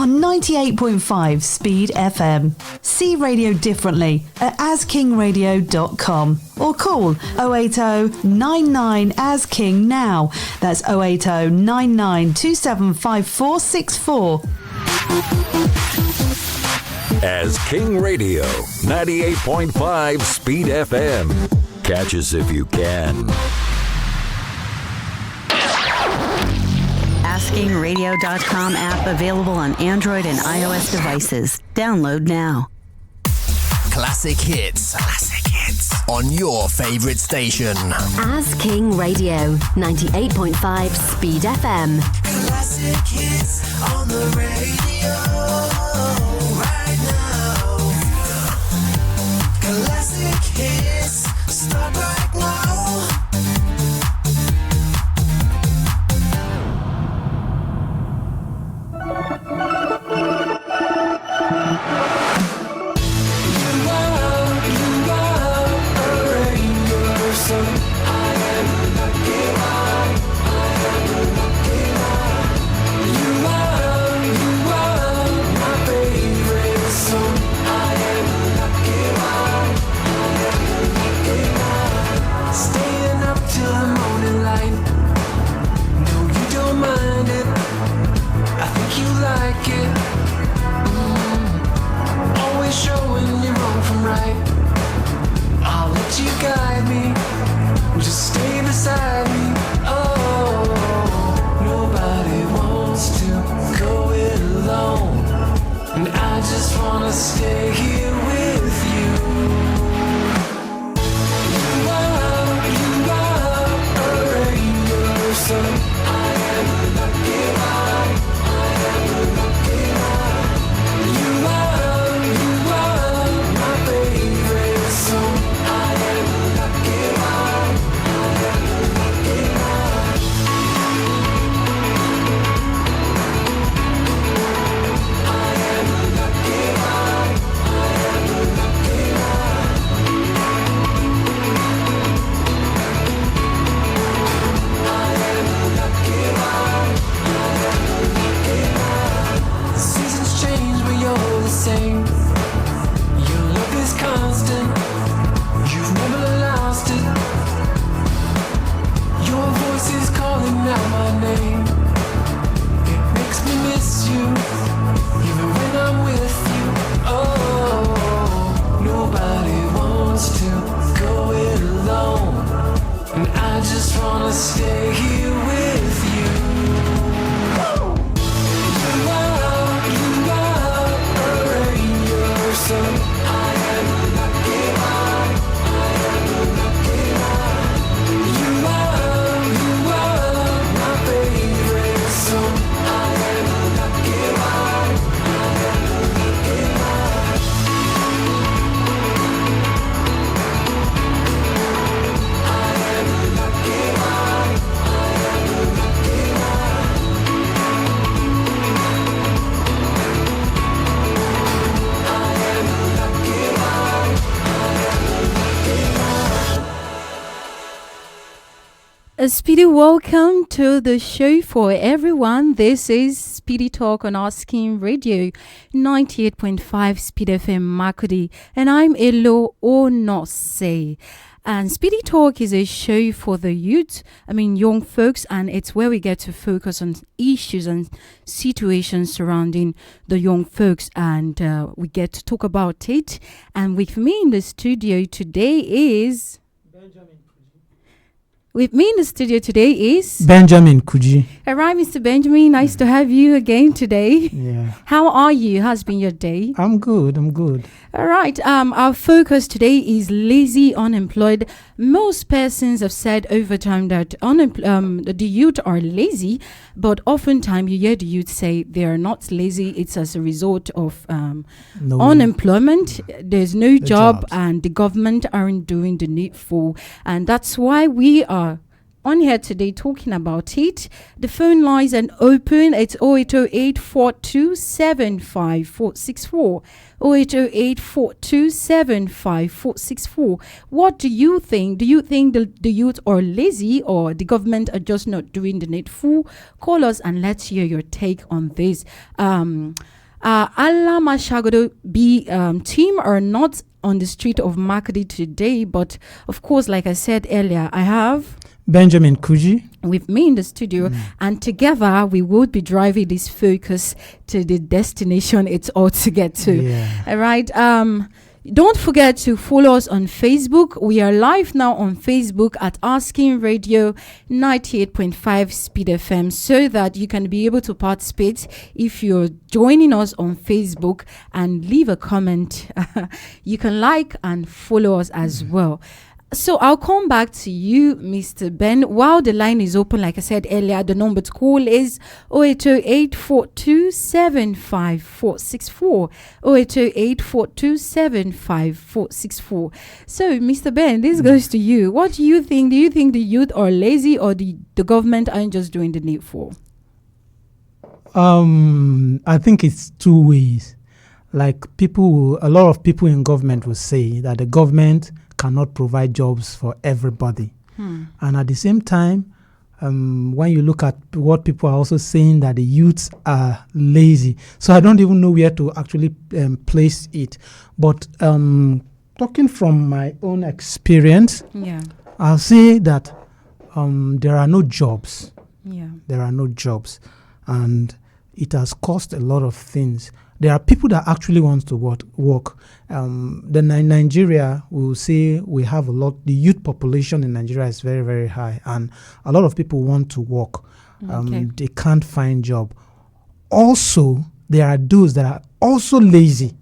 on 98.5 Speed FM. See radio differently at askingradio.com or call 080 99 As King now. That's 080 99 275464. As King Radio, 98.5 Speed FM. Catch us if you can. AskingRadio.com app available on Android and iOS devices. Download now. Classic hits. Classic hits. On your favorite station. As King Radio, 98.5 Speed FM. Classic hits on the radio right now. Classic hits start right now. Stay here with you. You are a rainbow, so I am lucky one. I am lucky one. You are my favorite song. I am lucky one. I am lucky one. I am lucky one. Same. Your love is constant. You've never lost it. Your voice is calling out my name. It makes me miss you, even when I'm with you. Oh, nobody wants to go it alone, and I just wanna stay here with you. So I am lucky one. I am lucky one. You are my favorite song. I am lucky one. I am lucky one. I am lucky one. I am lucky one. A speedy welcome to the show for everyone. This is Speedy Talk on Asking Radio, 98.5 Speed FM Makudi, and I'm Elo Onose. And Speedy Talk is a show for the youth, young folks, and it's where we get to focus on issues and situations surrounding the young folks, and we get to talk about it. And with me in the studio today is... With me in the studio today is... Benjamin Kuji. All right, Mr. Benjamin, nice to have you again today. Yeah. How are you? How's been your day? I'm good. All right, our focus today is lazy unemployed. Most persons have said over time that the youth are lazy, but oftentimes you hear the youth say they are not lazy. It's as a result of unemployment. There's no job, jobs. And the government aren't doing the needful. And that's why we are on here today talking about it. The phone lines are open. It's 0808 4275 464. 0808 4275 464. What do you think? Do you think the youth are lazy or the government are just not doing the needful? Call us and let's hear your take on this. Allah Mashagodo B team are not on the street of Makadi today, but of course, like I said earlier, I have Benjamin Kuji with me in the studio, and together we would be driving this focus to the destination it's all to get to. Yeah. All right. Don't forget to follow us on Facebook. We are live now on Facebook at Asking Radio 98.5 Speed FM, so that you can be able to participate if you're joining us on Facebook and leave a comment. You can like and follow us as well. So I'll come back to you, Mr. Ben. While the line is open, like I said earlier, the number to call is 0808 4275 464. 0808 4275 464. So, Mr. Ben, this goes to you. What do you think? Do you think the youth are lazy or the government aren't just doing the needful? I think it's two ways. Like a lot of people in government will say that the government cannot provide jobs for everybody. And at the same time, when you look at what people are also saying, that the youths are lazy. So I don't even know where to actually place it. But talking from my own experience, I'll say that there are no jobs. There are no jobs. And it has caused a lot of things. There are people that actually want to work. In Nigeria, we will say we have a lot. The youth population in Nigeria is very, very high, and a lot of people want to work. They can't find job. Also, there are those that are also lazy.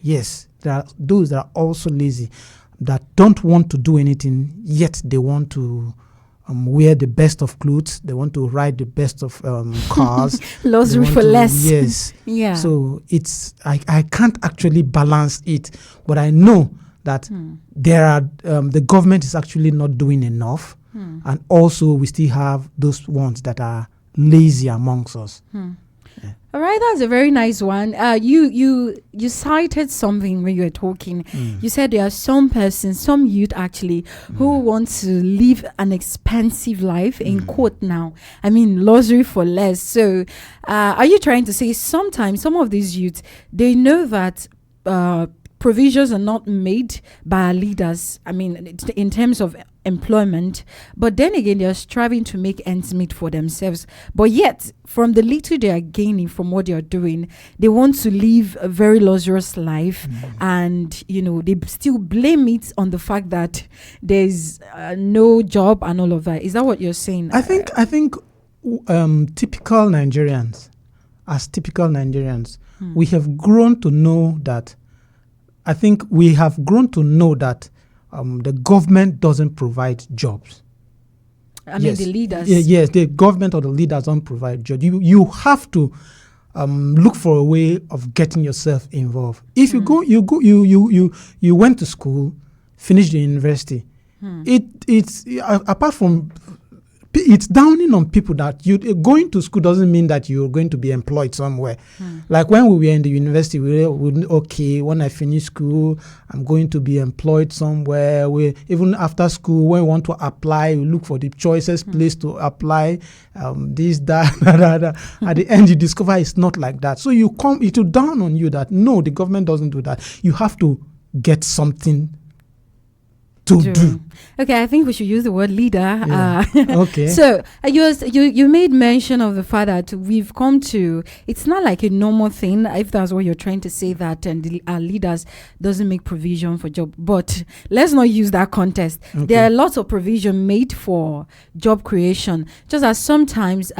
Yes, there are those that are also lazy, that don't want to do anything, yet they want to wear the best of clothes. They want to ride the best of cars. Luxury for less. Yes. Yeah. So it's I can't actually balance it, but I know that there are the government is actually not doing enough, and also we still have those ones that are lazy amongst us. All right, that's a very nice one. You cited something when you were talking. You said there are some persons, some youth actually, who want to live an expensive life, in quote now. I mean, luxury for less. So are you trying to say sometimes some of these youths, they know that provisions are not made by our leaders, I mean, in terms of employment, but then again, they're striving to make ends meet for themselves. But yet, from the little they are gaining from what they are doing, they want to live a very luxurious life, and they still blame it on the fact that there's no job and all of that. Is that what you're saying? I think typical Nigerians, we have grown to know that. I think we have grown to know that the government doesn't provide jobs. I mean, the leaders. Yes, the government or the leaders don't provide jobs. You have to look for a way of getting yourself involved. If you went to school, finished the university. It's apart from. It's downing on people that going to school doesn't mean that you're going to be employed somewhere. Like when we were in the university, we okay, when I finish school, I'm going to be employed somewhere. Even after school, when we want to apply, we look for the choicest place to apply. This, that. At the end, you discover it's not like that. So it will down on you that no, the government doesn't do that. You have to get something to do. Okay, I think we should use the word leader. Yeah. Okay. So you made mention of the fact that we've come to, it's not like a normal thing, if that's what you're trying to say, that our leaders doesn't make provision for job. But let's not use that context. Okay. There are lots of provision made for job creation, just as sometimes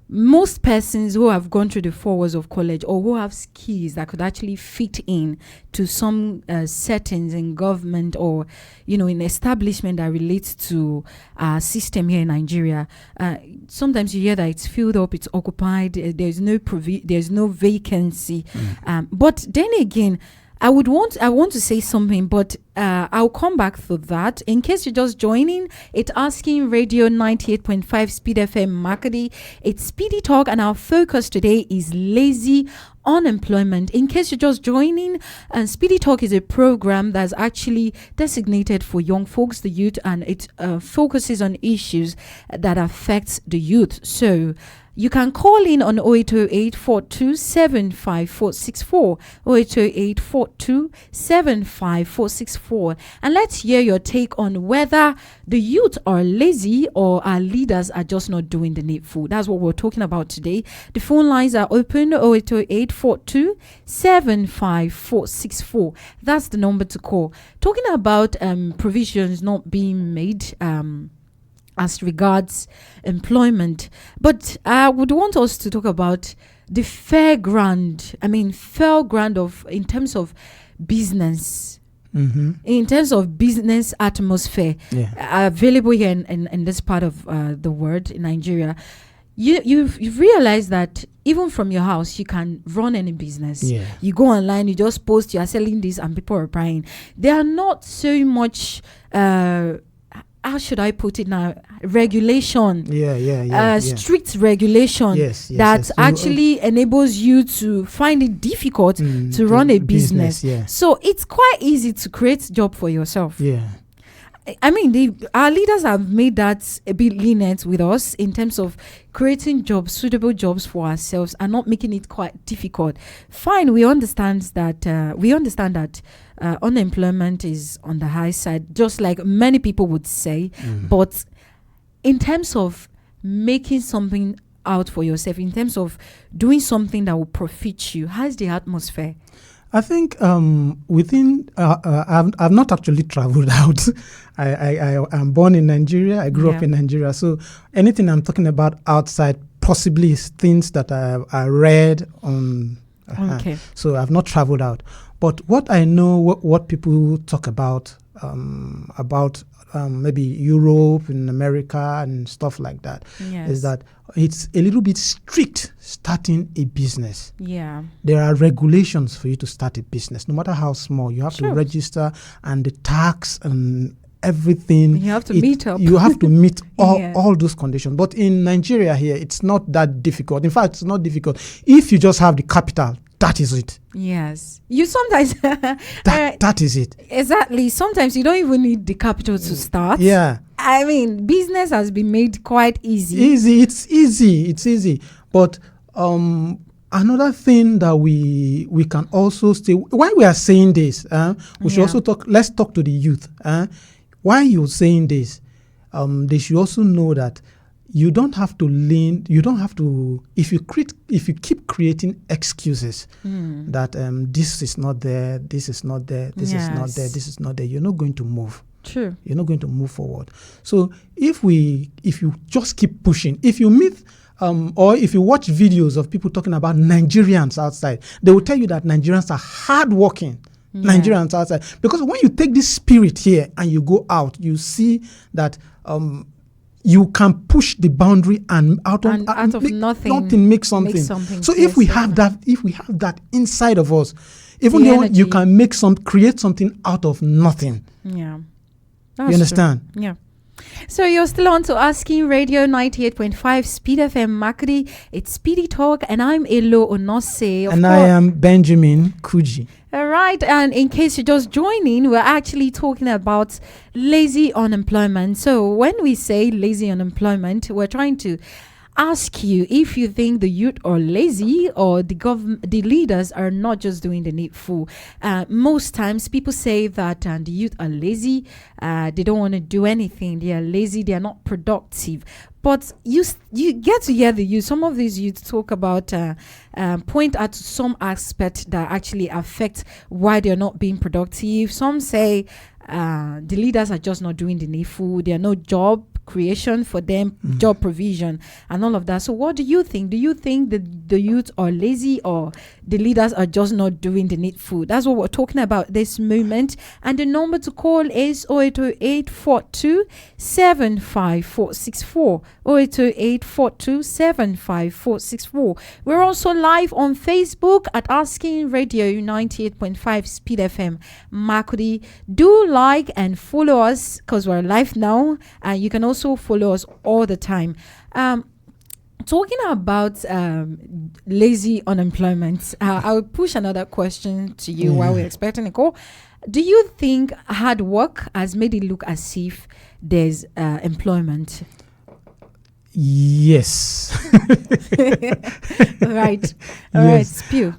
most persons who have gone through the 4 years of college or who have skills that could actually fit in to some settings in government or in establishment that relates to our system here in Nigeria, sometimes you hear that it's filled up, it's occupied, there's no vacancy. But then again, I want to say something, but I'll come back to that. In case you're just joining, it's Asking Radio 98.5 Speed FM Makadi. It's Speedy Talk, and our focus today is lazy unemployment. In case you're just joining, Speedy Talk is a program that's actually designated for young folks, the youth, and it focuses on issues that affect the youth. So you can call in on 0808-427-5464, 0808-427-5464, and let's hear your take on whether the youth are lazy or our leaders are just not doing the needful. That's what we're talking about today. The phone lines are open, 0808-427-5464. That's the number to call. Talking about provisions not being made as regards employment, but I would want us to talk about the fair ground of in terms of business, in terms of business atmosphere available here in this part of the world, in Nigeria. You've realized that even from your house you can run any business. You go online, you just post you are selling this and people are buying. They are not so much how should I put it now? Regulation. Strict regulation that actually enables you to find it difficult to run a business. So it's quite easy to create job for yourself. I mean, our leaders have made that a bit lenient with us in terms of creating jobs, suitable jobs for ourselves, and not making it quite difficult. Fine, we understand that. Unemployment is on the high side, just like many people would say. But in terms of making something out for yourself, in terms of doing something that will profit you, how's the atmosphere? I think I've not actually traveled out. I am born in Nigeria. I grew up in Nigeria. So anything I'm talking about outside possibly is things that I read on. So I've not traveled out. But what I know, what people talk about maybe Europe and America and stuff like that, is that it's a little bit strict starting a business. There are regulations for you to start a business, no matter how small. You have to register, and the tax and everything. You have to meet up. You have to meet all those conditions. But in Nigeria here, it's not that difficult. In fact, it's not difficult. If you just have the capital, that is it. You sometimes that is it. Exactly. Sometimes you don't even need the capital to start. I mean, business has been made quite easy. It's easy. But another thing that we can also say, why we are saying this, we should also talk. Let's talk to the youth. Why you're saying this? They should also know that you don't have to if you keep creating excuses that this is not there, this is not there, this is not there, this is not there, you're not going to move. True. You're not going to move forward. So if you just keep pushing, if you meet or if you watch videos of people talking about Nigerians outside, they will tell you that Nigerians are hardworking. Nigerians outside, because when you take this spirit here and you go out, you see that you can push the boundary and out of nothing make something. So if we have that inside of us, even though you can create something out of nothing. You understand? True. So you're still on to Asking Radio 98.5 Speed FM Makadi. It's Speedy Talk, and I'm Elo Onose. And I am Benjamin Kuji. All right, and in case you're just joining, we're actually talking about lazy unemployment. So when we say lazy unemployment, we're trying to ask you if you think the youth are lazy or the leaders are not just doing the needful. Most times people say that the youth are lazy, they don't want to do anything, they are lazy, they are not productive. But you get to hear the youth. Some of these youth talk about, point out some aspect that actually affect why they're not being productive. Some say the leaders are just not doing the needful, there are no job creation for them, job provision, and all of that. So what do you think? Do you think that the youth are lazy, or the leaders are just not doing the needful? That's what we're talking about this moment. And the number to call is 0808-42-75464. 0808-42-75464. We're also live on Facebook at Asking Radio 98.5 Speed FM Makudi. Do like and follow us because we're live now, and you can also follow us all the time. Talking about lazy unemployment, I'll push another question to you while we're expecting a call. Do you think hard work has made it look as if there's employment? Yes. Right. All right. Spew.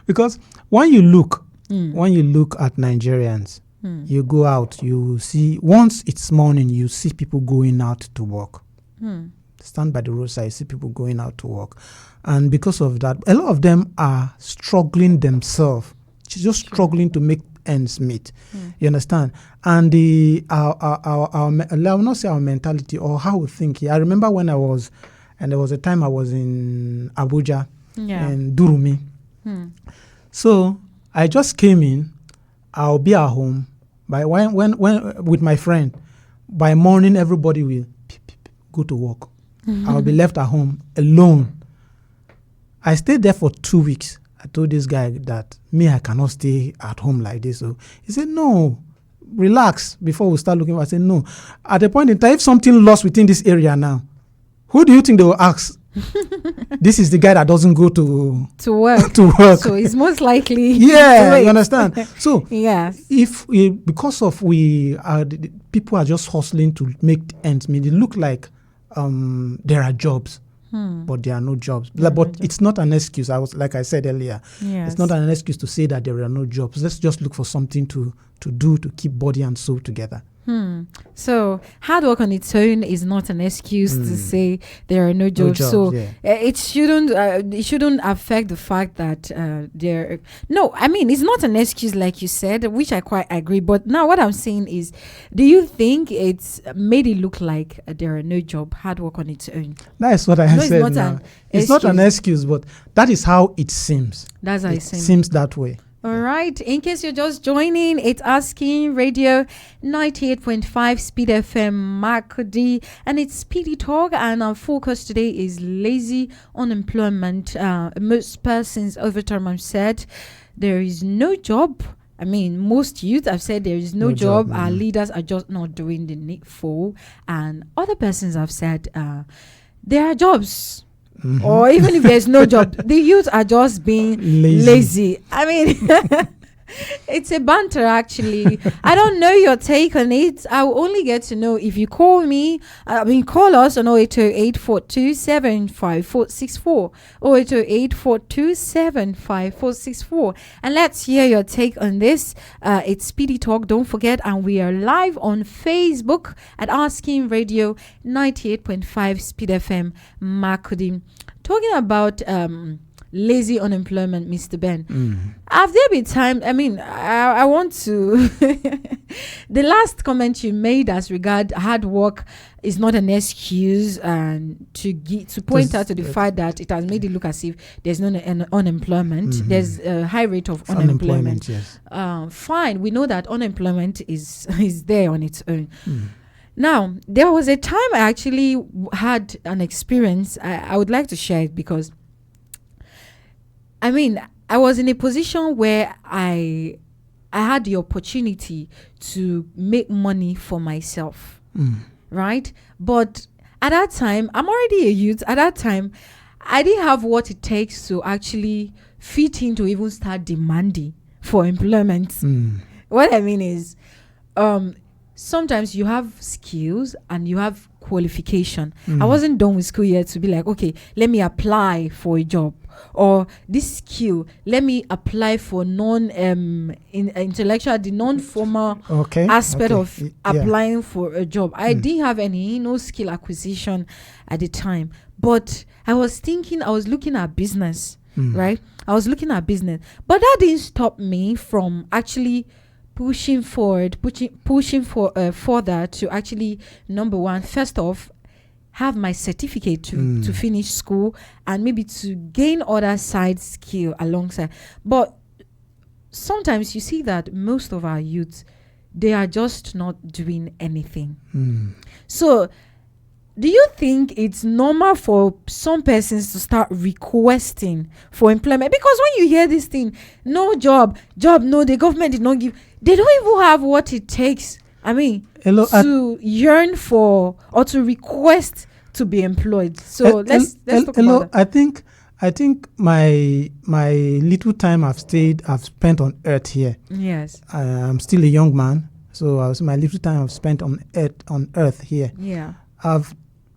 Because when you look at Nigerians, you go out, you see, once it's morning, you see people going out to work. Stand by the roadside, see people going out to work. And because of that, a lot of them are struggling themselves, just struggling to make ends meet. You understand? And our I will not say our mentality or how we think. I remember when there was a time I was in Abuja and Durumi. So I just came in. I'll be at home by when with my friend. By morning, everybody will go to work. I'll be left at home alone. I stayed there for 2 weeks. I told this guy that I cannot stay at home like this. So he said, no, relax before we start looking. I said, no. At a point in time, if something lost within this area now, who do you think they will ask? This is the guy that doesn't go to work. So it's most likely. Yeah, you understand? So yes, if because of people are just hustling to make ends meet, it look like there are jobs. But there are no jobs. But it's not an excuse. Like I said earlier, it's not an excuse to say that there are no jobs. Let's just look for something to do to keep body and soul together. So hard work on its own is not an excuse to say there are no jobs. It shouldn't affect the fact that it's not an excuse like you said, which I quite agree. But now what I'm saying is, do you think it's made it look like there are no job, hard work on its own? That is what I said now. It's not an excuse, but that is how it seems. That's how it seems that way. All right. In case you're just joining, it's Asking Radio 98.5 Speed FM Makudi, and it's Speedy Talk. And our focus today is lazy unemployment. Most persons over time have said there is no job. I mean, most youth have said there is no job. Our leaders are just not doing the needful. And other persons have said there are jobs. Or even if there's no job, the youth are just being lazy. I mean, it's a banter, actually. I don't know your take on it. I will only get to know if you call me. Call us on 0808-42-75464. 0808-42-75464. And let's hear your take on this. It's Speedy Talk, don't forget. And we are live on Facebook at Asking Radio 98.5 Speed FM Makudi. Talking about lazy unemployment, Mr. Ben. Have there been time? I mean, I want to. The last comment you made as regard hard work is not an excuse, and to point out to the fact that it has made it look as if there's no unemployment. There's a high rate of unemployment. Yes. Fine, we know that unemployment is there on its own. Now, there was a time I actually had an experience. I would like to share it because, I mean, I was in a position where I had the opportunity to make money for myself, right? But at that time, I'm already a youth. At that time, I didn't have what it takes to actually fit in to even start demanding for employment. What I mean is, sometimes you have skills and you have qualification. I wasn't done with school yet to be like, okay, let me apply for a job. Or this skill, let me apply for non-intellectual, the non-formal aspect of applying for a job. I didn't have any skill acquisition at the time. But I was looking at business, right? I was looking at business. But that didn't stop me from actually pushing for further to actually, number one, first off, have my certificate to finish school, and maybe to gain other side skill alongside. But sometimes you see that most of our youth, they are just not doing anything. So do you think it's normal for some persons to start requesting for employment? Because when you hear this thing, no job, no, the government did not give, they don't even have what it takes. I mean, to yearn for or to request to be employed. So let's talk about that. I think my little time I've spent on earth here. Yes. I'm still a young man, so my little time I've spent on earth here. Yeah.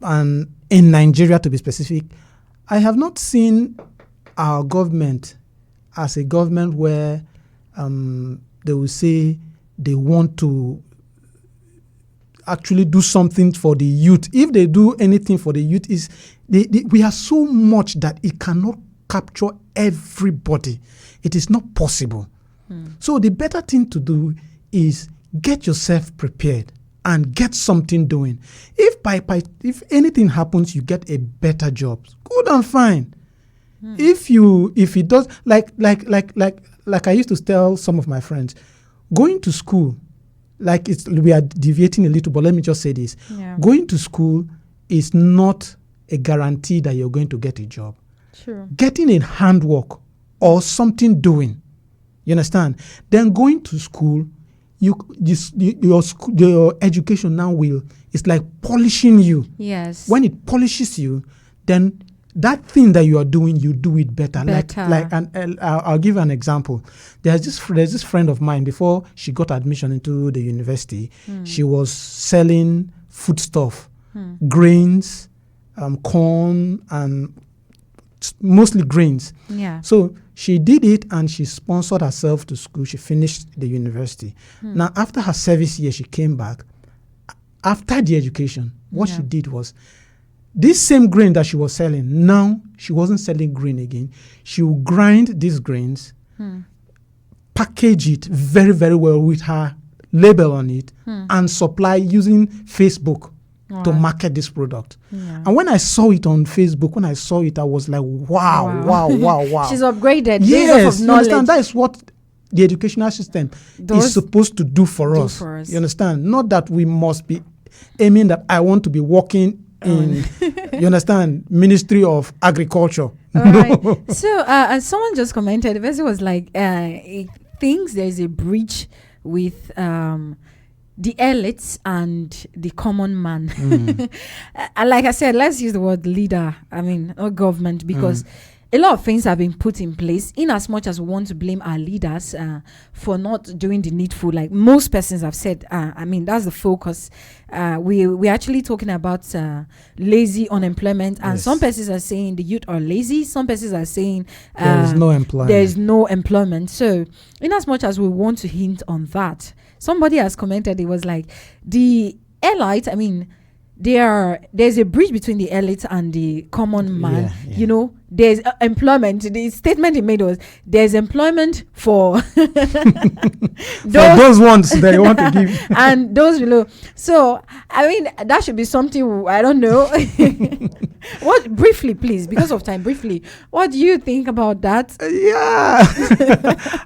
And in Nigeria, to be specific, I have not seen our government as a government where they will say they want to actually do something for the youth. If they do anything for the youth, we are so much that it cannot capture everybody. It is not possible. So the better thing to do is get yourself prepared and get something doing. If anything happens, you get a better job, good and fine. If it does, like I used to tell some of my friends, going to school, we are deviating a little, but let me just say this. Yeah. Going to school is not a guarantee that you're going to get a job. True. Getting in handwork or something doing, you understand? Then going to school, your education now it's like polishing you. Yes. When it polishes you, then that thing that you are doing, you do it better. And I'll give an example. There's this friend of mine, before she got admission into the university, she was selling foodstuff, grains, corn, and mostly grains. Yeah. So she did it, and she sponsored herself to school. She finished the university. Now, after her service year, she came back. After the education, what she did was, this same grain that she was selling, now she wasn't selling grain again. She would grind these grains, package it very, very well with her label on it, and supply using Facebook to market this product. Yeah. And when I saw it on Facebook, I was like, wow. She's upgraded. Yes, of you knowledge. understand? That is what the educational system is supposed to do for us. You understand? Not that we must be aiming that I want to be working in, you understand, Ministry of Agriculture. All right. So, and someone just commented, the person was like, he thinks there's a breach with the elites and the common man. And like I said, let's use the word leader, or government, because a lot of things have been put in place, in as much as we want to blame our leaders for not doing the needful. Like most persons have said, that's the focus. We're actually talking about lazy unemployment, and some persons are saying the youth are lazy. Some persons are saying there is no employment. There is no employment. So in as much as we want to hint on that, somebody has commented, it was like the elite, there's a bridge between the elite and the common man. Yeah. There's employment. The statement he made was, there's employment for those ones that you want to give and those below. So that should be something, I don't know. What, briefly please, because of time, what do you think about that?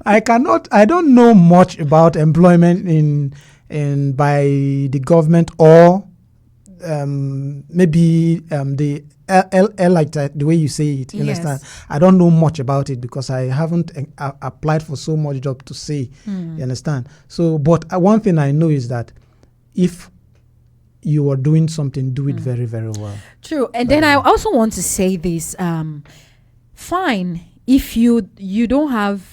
I don't know much about employment in by the government, or maybe the like that, the way you say it, you understand? I don't know much about it because I haven't applied for so much job to say, you understand? So, but one thing I know is that if you are doing something, do it very, very well. True. And then I also want to say this, fine, if you don't have,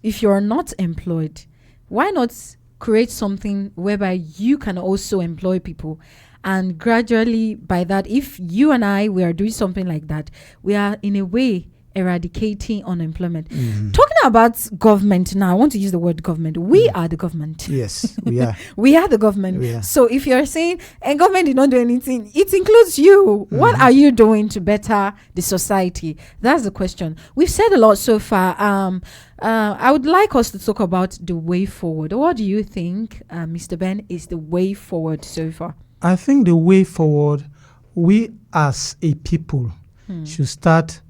if you're not employed, why not create something whereby you can also employ people? And gradually, by that, if you and we are doing something like that, we are in a way eradicating unemployment. Talking about government now, I want to use the word government. We are the government. Yes, we are. We are the government. We are. So if you're saying a government did not do anything, it includes you. What are you doing to better the society? That's the question. We've said a lot so far. I would like us to talk about the way forward. What do you think, Mr. Ben, is the way forward so far? I think the way forward, we as a people should start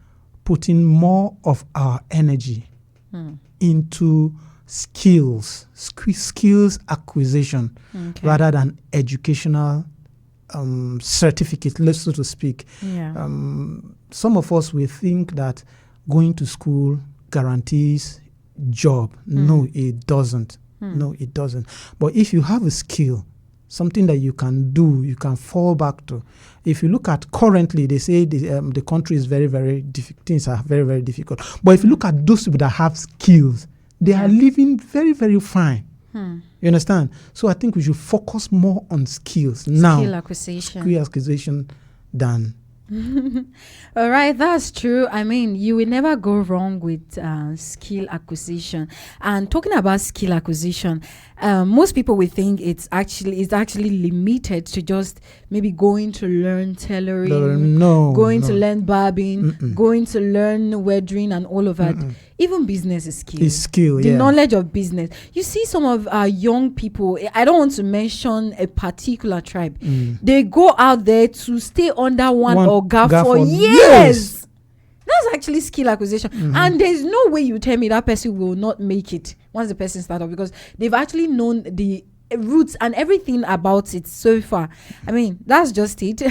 putting more of our energy into skills acquisition rather than educational certificate, so to speak. Some of us will think that going to school guarantees job. No, it doesn't. No, it doesn't. But if you have a skill, something that you can do, you can fall back to. If you look at currently, they say the country is very, very difficult. Things are very, very difficult. But if you look at those people that have skills, they are living very, very fine. You understand? So I think we should focus more on skills now. Skill acquisition. Skill acquisition than. All right, that's true. I mean, you will never go wrong with skill acquisition. And talking about skill acquisition, most people will think it's actually limited to just maybe going to learn tailoring, to learn barbing, going to learn welding and all of that. Even business is skill. It's skill, the knowledge of business. You see some of our young people, I don't want to mention a particular tribe. They go out there to stay under one Oga for years. That's actually skill acquisition. And there's no way you tell me that person will not make it once the person starts off, because they've actually known the roots and everything about it so far. I mean, that's just it.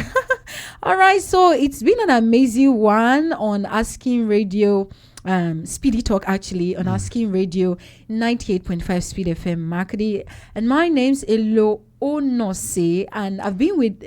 All right, so it's been an amazing one on Asking Radio. Speedy Talk actually on Asking Radio 98.5 Speed FM Makadi, and my name's Onose, and I've been with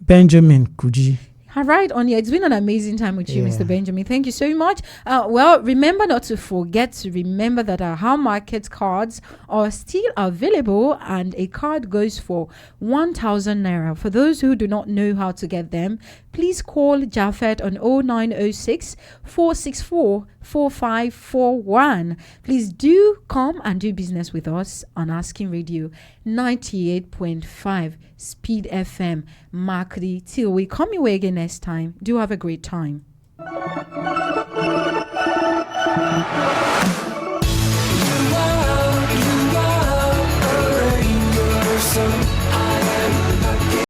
Benjamin Kuji. All right, Onya, it's been an amazing time with you, Mr. Benjamin. Thank you so much. Well, remember not to forget to remember that our How Market cards are still available, and a card goes for 1,000 Naira. For those who do not know how to get them, please call Jafet on 0906 464 4541. Please do come and do business with us on Asking Radio 98.5 Speed FM Makri. Till we come your way again next time, do have a great time.